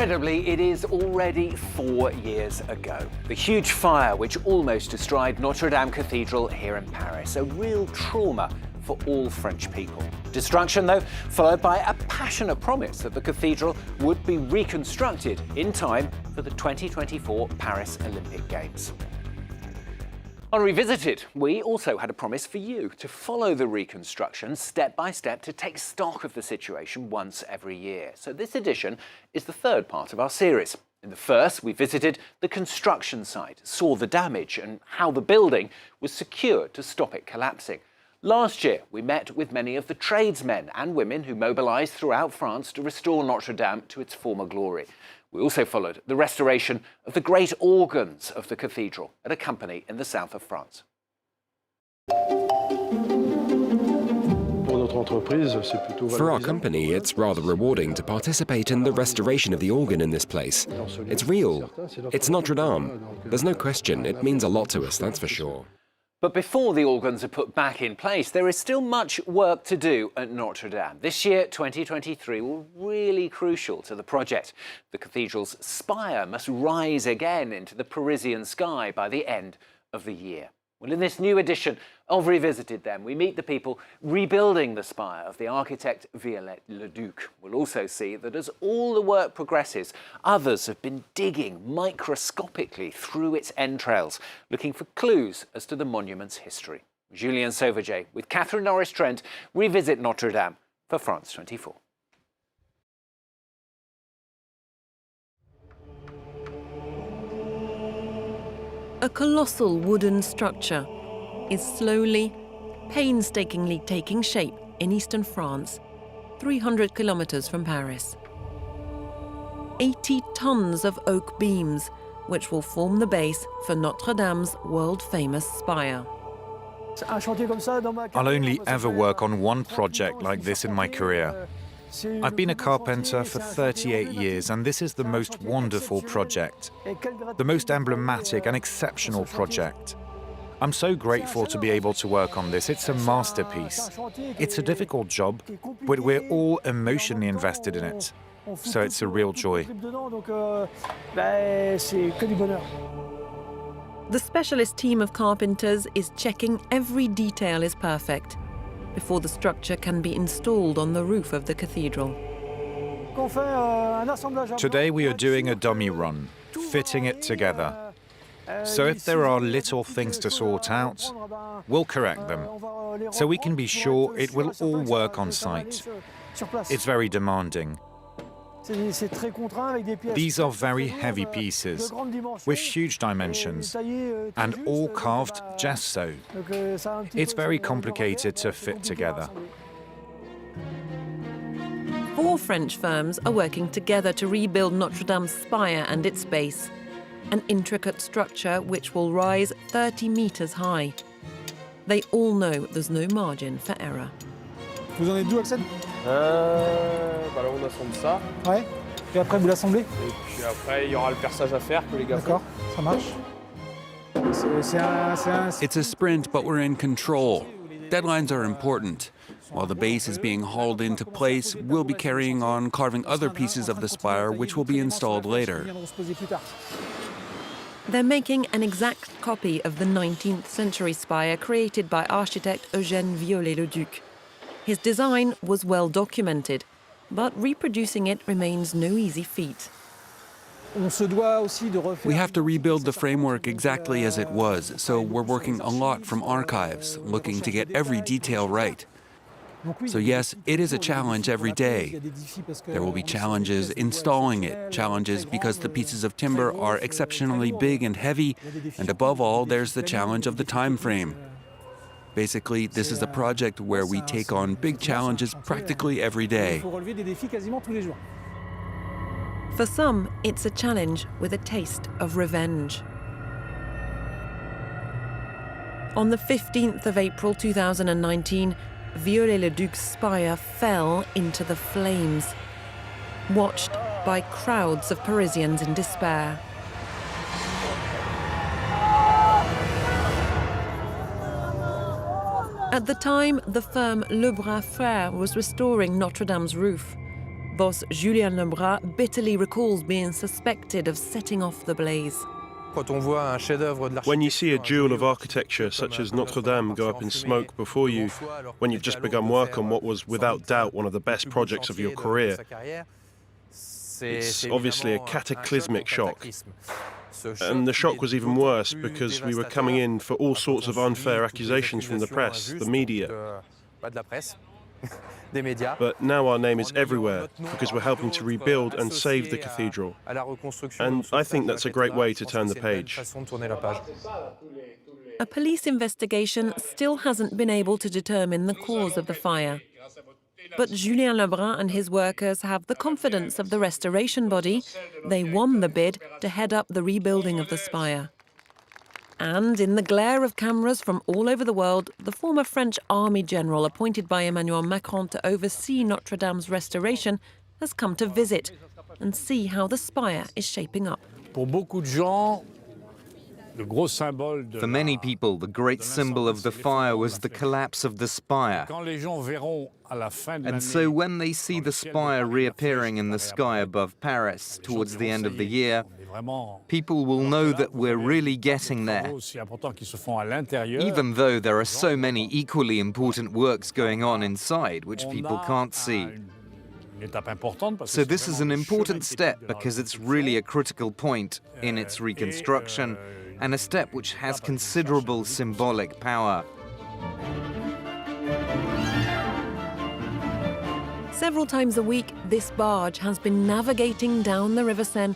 Incredibly, it is already 4 years ago. The huge fire which almost destroyed Notre Dame Cathedral here in Paris. A real trauma for all French people. Destruction, though, followed by a passionate promise that the cathedral would be reconstructed in time for the 2024 Paris Olympic Games. On Revisited, we also had a promise for you to follow the reconstruction step by step, to take stock of the situation once every year. So this edition is the third part of our series. In the first, we visited the construction site, saw the damage and how the building was secured to stop it collapsing. Last year, we met with many of the tradesmen and women who mobilised throughout France to restore Notre Dame to its former glory. We also followed the restoration of the great organs of the cathedral at a company in the south of France. For our company, it's rather rewarding to participate in the restoration of the organ in this place. It's real. It's Notre Dame. There's no question. It means a lot to us, that's for sure. But before the organs are put back in place, there is still much work to do at Notre Dame. This year, 2023, will really crucial to the project. The cathedral's spire must rise again into the Parisian sky by the end of the year. Well, in this new edition of Revisited, then, we meet the people rebuilding the spire of the architect Viollet-le-Duc. We'll also see that as all the work progresses, others have been digging microscopically through its entrails, looking for clues as to the monument's history. Julien Sauvaget with Catherine Norris-Trent revisit Notre Dame for France 24. A colossal wooden structure is slowly, painstakingly taking shape in eastern France, 300 kilometers from Paris. 80 tons of oak beams, which will form the base for Notre Dame's world-famous spire. I'll only ever work on one project like this in my career. I've been a carpenter for 38 years, and this is the most wonderful project, the most emblematic and exceptional project. I'm so grateful to be able to work on this. It's a masterpiece. It's a difficult job, but we're all emotionally invested in it. So it's a real joy. The specialist team of carpenters is checking every detail is perfect before the structure can be installed on the roof of the cathedral. Today we are doing a dummy run, fitting it together. So if there are little things to sort out, we'll correct them, so we can be sure it will all work on site. It's very demanding. These are very heavy pieces, with huge dimensions, and all carved just so. It's very complicated to fit together. 4 French firms are working together to rebuild Notre Dame's spire and its base, an intricate structure which will rise 30 meters high. They all know there's no margin for error. Vous en êtes d'où, Axel? Bah là on assemble ça. Ouais. Et après vous l'assemblez? Et puis après il y aura le perçage à faire que les gars font. D'accord, ça marche. It's a sprint, but we're in control. Deadlines are important. While the base is being hauled into place, we'll be carrying on carving other pieces of the spire, which will be installed later. They're making an exact copy of the 19th century spire created by architect Eugène Viollet-le-Duc. His design was well documented, but reproducing it remains no easy feat. We have to rebuild the framework exactly as it was, so we're working a lot from archives, looking to get every detail right. So yes, it is a challenge every day. There will be challenges installing it, challenges because the pieces of timber are exceptionally big and heavy, and above all, there's the challenge of the time frame. Basically, this is a project where we take on big challenges practically every day. For some, it's a challenge with a taste of revenge. On the 15th of April 2019, Viollet-le-Duc's spire fell into the flames, watched by crowds of Parisians in despair. At the time, the firm Le Bras Frères was restoring Notre Dame's roof. boss Julien Lebras bitterly recalls being suspected of setting off the blaze. When you see a jewel of architecture such as Notre Dame go up in smoke before you, when you've just begun work on what was without doubt one of the best projects of your career, it's obviously a cataclysmic shock. And the shock was even worse because we were coming in for all sorts of unfair accusations from the press, the media. But now our name is everywhere because we're helping to rebuild and save the cathedral. And I think that's a great way to turn the page. A police investigation still hasn't been able to determine the cause of the fire. But Julien Lebras and his workers have the confidence of the restoration body. They won the bid to head up the rebuilding of the spire. And in the glare of cameras from all over the world, the former French army general appointed by Emmanuel Macron to oversee Notre Dame's restoration has come to visit and see how the spire is shaping up. For many people, the great symbol of the fire was the collapse of the spire. And so when they see the spire reappearing in the sky above Paris towards the end of the year, people will know that we're really getting there, even though there are so many equally important works going on inside which people can't see. So this is an important step because it's really a critical point in its reconstruction and a step which has considerable symbolic power. Several times a week, this barge has been navigating down the River Seine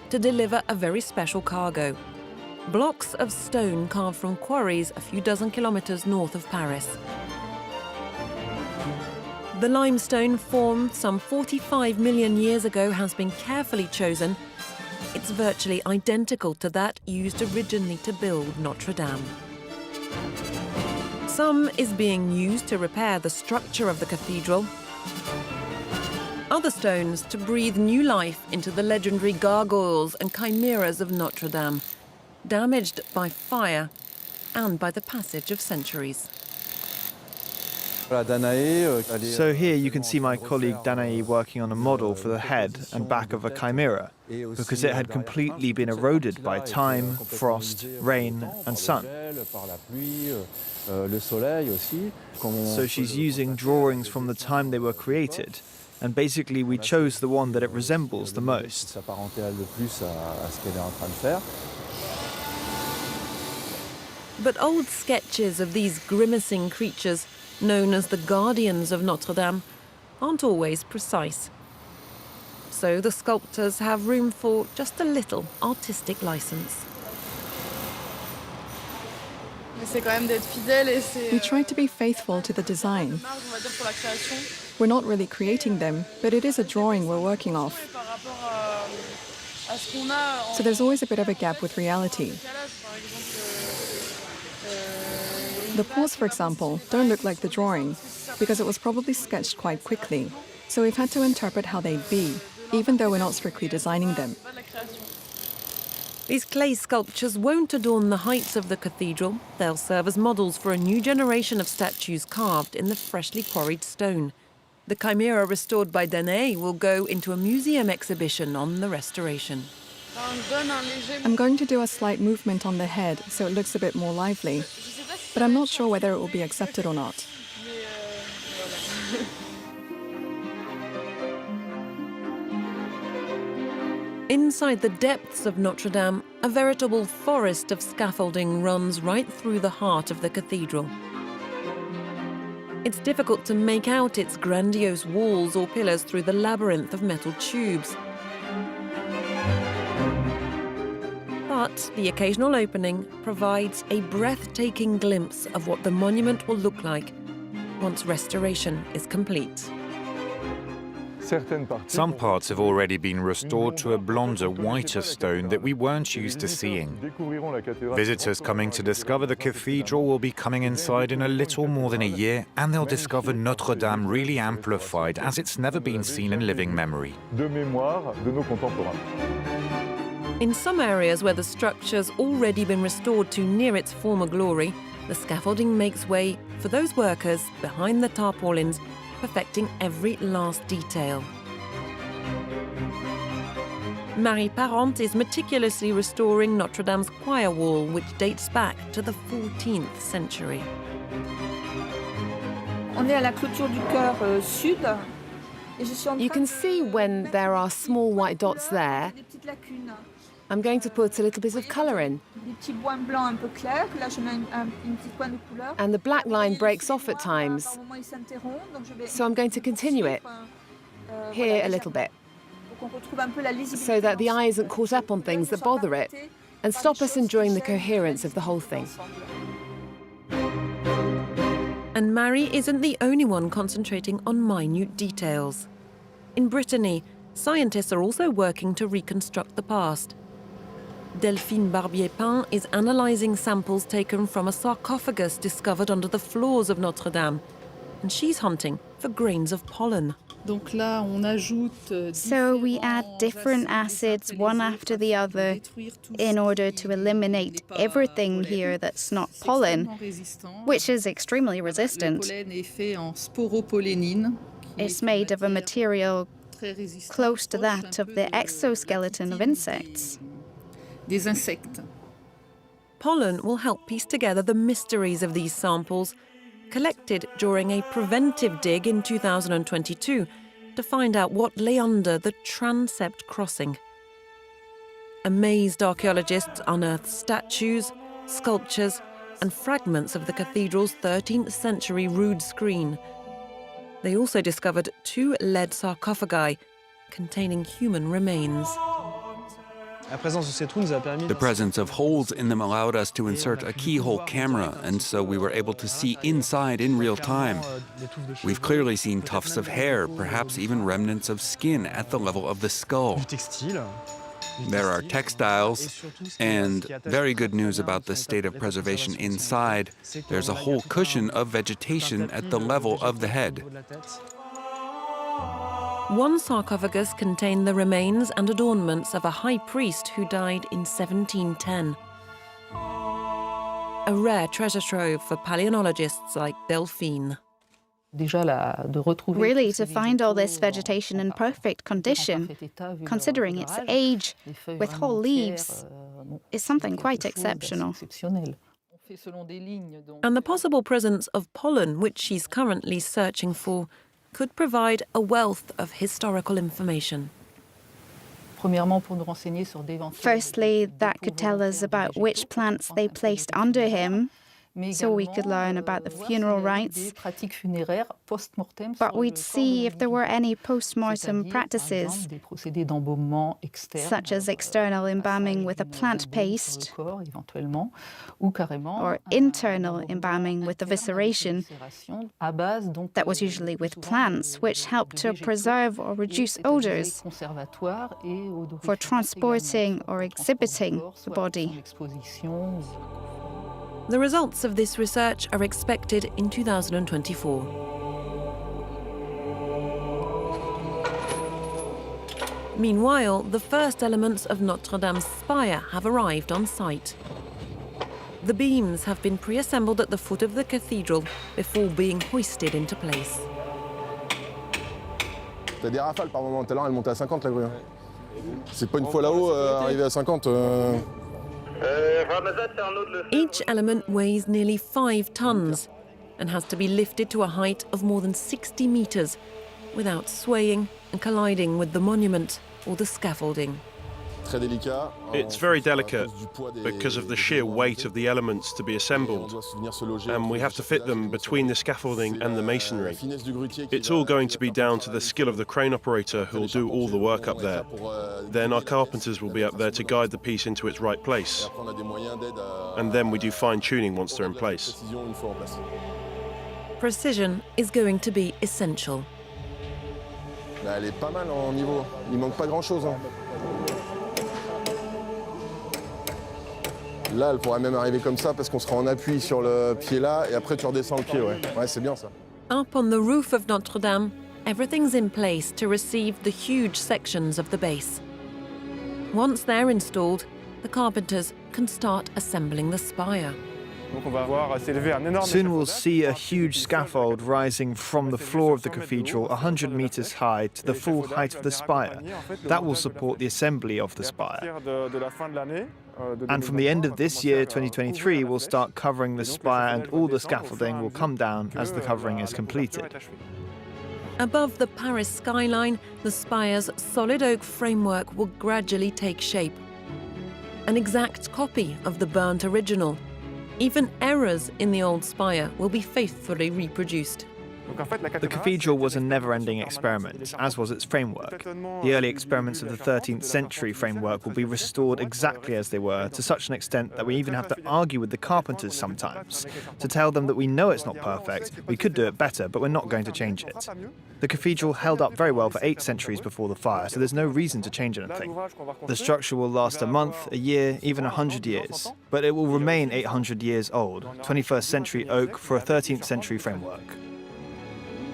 to deliver a very special cargo. Blocks of stone carved from quarries a few dozen kilometers north of Paris. The limestone formed some 45 million years ago has been carefully chosen. It's virtually identical to that used originally to build Notre Dame. Some is being used to repair the structure of the cathedral. Other stones to breathe new life into the legendary gargoyles and chimeras of Notre Dame, damaged by fire and by the passage of centuries. So here you can see my colleague Danae working on a model for the head and back of a chimera, because it had completely been eroded by time, frost, rain and sun. So she's using drawings from the time they were created, and basically we chose the one that it resembles the most. But old sketches of these grimacing creatures, known as the guardians of Notre Dame, aren't always precise. So the sculptors have room for just a little artistic license. We try to be faithful to the design. We're not really creating them, but it is a drawing we're working off. So there's always a bit of a gap with reality. The paws, for example, don't look like the drawing, because it was probably sketched quite quickly. So we've had to interpret how they'd be, even though we're not strictly designing them. These clay sculptures won't adorn the heights of the cathedral. They'll serve as models for a new generation of statues carved in the freshly quarried stone. The chimera restored by Danae will go into a museum exhibition on the restoration. I'm going to do a slight movement on the head so it looks a bit more lively, but I'm not sure whether it will be accepted or not. Inside the depths of Notre Dame, a veritable forest of scaffolding runs right through the heart of the cathedral. It's difficult to make out its grandiose walls or pillars through the labyrinth of metal tubes. But the occasional opening provides a breathtaking glimpse of what the monument will look like once restoration is complete. Some parts have already been restored to a blonder, whiter stone that we weren't used to seeing. Visitors coming to discover the cathedral will be coming inside in a little more than a year, and they'll discover Notre Dame really amplified as it's never been seen in living memory. In some areas where the structure's already been restored to near its former glory, the scaffolding makes way for those workers behind the tarpaulins, perfecting every last detail. Marie Parent is meticulously restoring Notre Dame's choir wall, which dates back to the 14th century. On est à la clôture du chœur sud. You can see when there are small white dots there. I'm going to put a little bit of colour in. And the black line breaks off at times. So I'm going to continue it here a little bit, so that the eye isn't caught up on things that bother it and stop us enjoying the coherence of the whole thing. And Marie isn't the only one concentrating on minute details. In Brittany, scientists are also working to reconstruct the past. Delphine Barbier-Pin is analysing samples taken from a sarcophagus discovered under the floors of Notre Dame, and she's hunting for grains of pollen. So we add different acids one after the other in order to eliminate everything here that's not pollen, which is extremely resistant. It's made of a material close to that of the exoskeleton of insects. Pollen will help piece together the mysteries of these samples, collected during a preventive dig in 2022 to find out what lay under the transept crossing. Amazed archaeologists unearthed statues, sculptures, and fragments of the cathedral's 13th century rood screen. They also discovered 2 lead sarcophagi containing human remains. The presence of holes in them allowed us to insert a keyhole camera, and so we were able to see inside in real time. We've clearly seen tufts of hair, perhaps even remnants of skin at the level of the skull. There are textiles, and very good news about the state of preservation inside. There's a whole cushion of vegetation at the level of the head. One sarcophagus contained the remains and adornments of a high priest who died in 1710. A rare treasure trove for paleontologists like Delphine. Really, to find all this vegetation in perfect condition, considering its age, with whole leaves, is something quite exceptional. And the possible presence of pollen, which she's currently searching for, could provide a wealth of historical information. Firstly, that could tell us about which plants they placed under him, so we could learn about the funeral rites, but we'd see if there were any post-mortem practices, such as external embalming with a plant paste, or internal embalming with evisceration, that was usually with plants, which helped to preserve or reduce odors for transporting or exhibiting the body. The results of this research are expected in 2024. Meanwhile, the first elements of Notre Dame's spire have arrived on site. The beams have been pre-assembled at the foot of the cathedral before being hoisted into place. T'as des rafales par moment. Tout à l'heure, elle montait à 50 la grue. C'est pas une fois là-haut, arrivé à 50. Each element weighs nearly 5 tons and has to be lifted to a height of more than 60 meters without swaying and colliding with the monument or the scaffolding. It's very delicate because of the sheer weight of the elements to be assembled, and we have to fit them between the scaffolding and the masonry. It's all going to be down to the skill of the crane operator who will do all the work up there. Then our carpenters will be up there to guide the piece into its right place, and then we do fine-tuning once they're in place. Precision is going to be essential. Elle est pas mal en niveau. Il manque pas grand-chose. Là, elle pourrait même arriver comme ça parce qu'on sera en appui sur le pied là et après tu redescends le pied, ouais. Ouais, c'est bien ça. Up on the roof of Notre Dame, everything's in place to receive the huge sections of the base. Once they're installed, the carpenters can start assembling the spire. Soon we'll see a huge scaffold rising from the floor of the cathedral 100 meters high to the full height of the spire. That will support the assembly of the spire. And from the end of this year, 2023, we'll start covering the spire and all the scaffolding will come down as the covering is completed. Above the Paris skyline, the spire's solid oak framework will gradually take shape. An exact copy of the burnt original. Even errors in the old spire will be faithfully reproduced. The cathedral was a never-ending experiment, as was its framework. The early experiments of the 13th century framework will be restored exactly as they were, to such an extent that we even have to argue with the carpenters sometimes, to tell them that we know it's not perfect, we could do it better, but we're not going to change it. The cathedral held up very well for 8 centuries before the fire, so there's no reason to change anything. The structure will last a month, a year, even 100 years, but it will remain 800 years old, 21st century oak for a 13th century framework.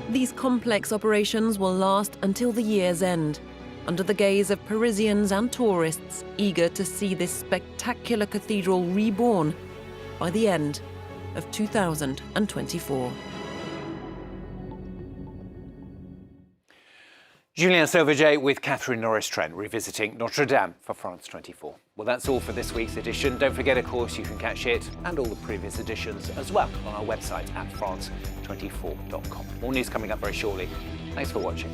These complex operations will last until the year's end, under the gaze of Parisians and tourists eager to see this spectacular cathedral reborn by the end of 2024. Julien Sauvaget with Catherine Norris-Trent revisiting Notre Dame for France 24. Well, that's all for this week's edition. Don't forget, of course, you can catch it and all the previous editions as well on our website at france24.com. More news coming up very shortly. Thanks for watching.